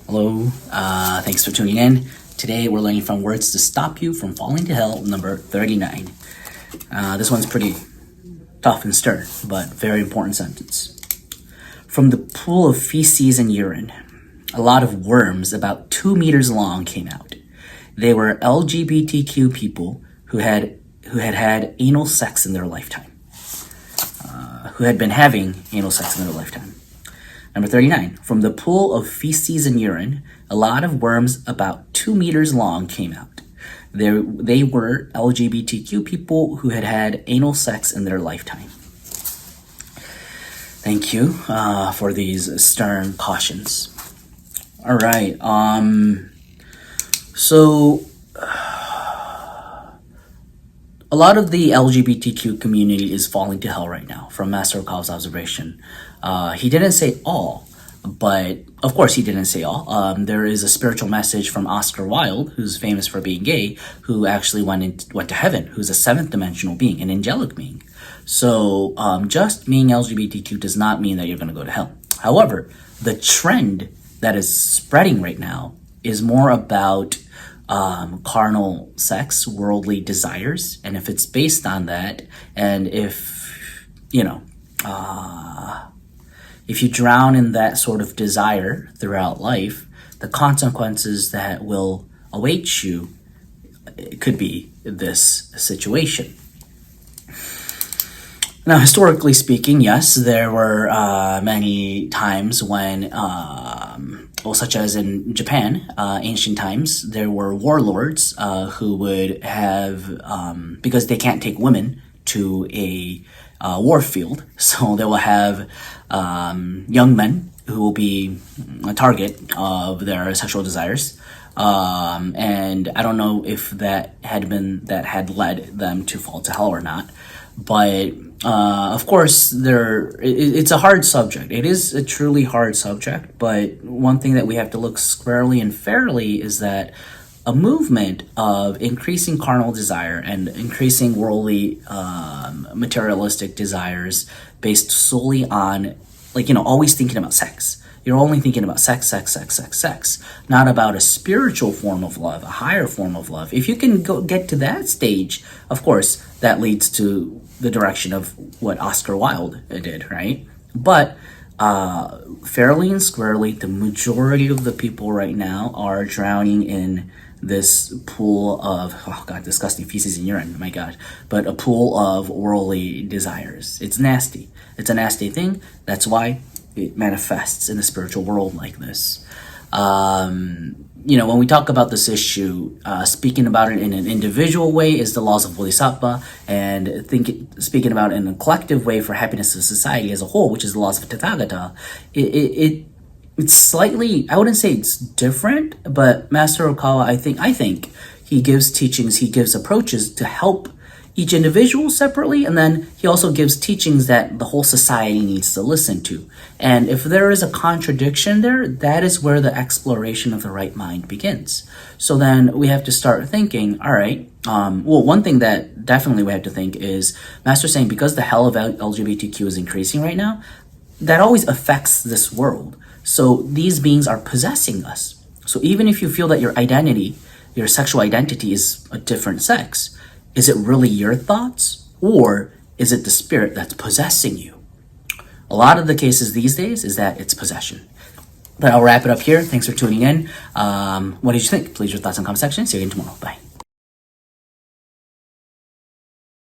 Hello, thanks for tuning in. Today we're learning from Words to Stop You from Falling to Hell, number 39. This one's pretty tough and stern, but very important sentence. From the pool of feces and urine, a lot of worms about 2 meters long came out. They were LGBTQ people who had anal sex in their lifetime. Who had been having anal sex in their lifetime. Number 39, from the pool of feces and urine, a lot of worms about 2 meters long came out. They were LGBTQ people who had anal sex in their lifetime. Thank you for these stern cautions. All right, so a lot of the LGBTQ community is falling to hell right now, from Master Okawa's observation. He didn't say all, but of course he didn't say all. There is a spiritual message from Oscar Wilde, who's famous for being gay, who actually went to heaven, who's a seventh dimensional being, an angelic being. So just being LGBTQ does not mean that you're going to go to hell. However, the trend that is spreading right now is more about carnal sex, worldly desires, and if it's based on that, and if if you drown in that sort of desire throughout life, the consequences that will await you could be this situation. Now, historically speaking, yes, there were many times when such as in Japan, ancient times, there were warlords who would have, because they can't take women to a war field, so they will have young men who will be a target of their sexual desires. And I don't know if that had led them to fall to hell or not, but of course, it's a hard subject. It is a truly hard subject, but one thing that we have to look squarely and fairly is that a movement of increasing carnal desire and increasing worldly, materialistic desires based solely on, always thinking about sex. You're only thinking about sex, not about a spiritual form of love, a higher form of love. If you can get to that stage, of course, that leads to the direction of what Oscar Wilde did, right? But fairly and squarely, the majority of the people right now are drowning in this pool of, disgusting feces and urine, my God, but a pool of worldly desires. It's nasty. It's a nasty thing. That's why it manifests in the spiritual world like this. When we talk about this issue, speaking about it in an individual way is the laws of Bodhisattva, and speaking about it in a collective way for happiness of society as a whole, which is the laws of Tathagata, it's slightly, I wouldn't say it's different, but Master Okawa, I think he gives teachings, he gives approaches to help each individual separately, and then he also gives teachings that the whole society needs to listen to. And if there is a contradiction there, that is where the exploration of the right mind begins. So then we have to start thinking, all right, one thing that definitely we have to think is Master saying because the hell of LGBTQ is increasing right now, that always affects this world. So these beings are possessing us. So even if you feel that your identity, your sexual identity is a different sex, is it really your thoughts, or is it the spirit that's possessing you? A lot of the cases these days is that it's possession. But I'll wrap it up here. Thanks for tuning in. What did you think? Please leave your thoughts in the comment section. See you again tomorrow. Bye.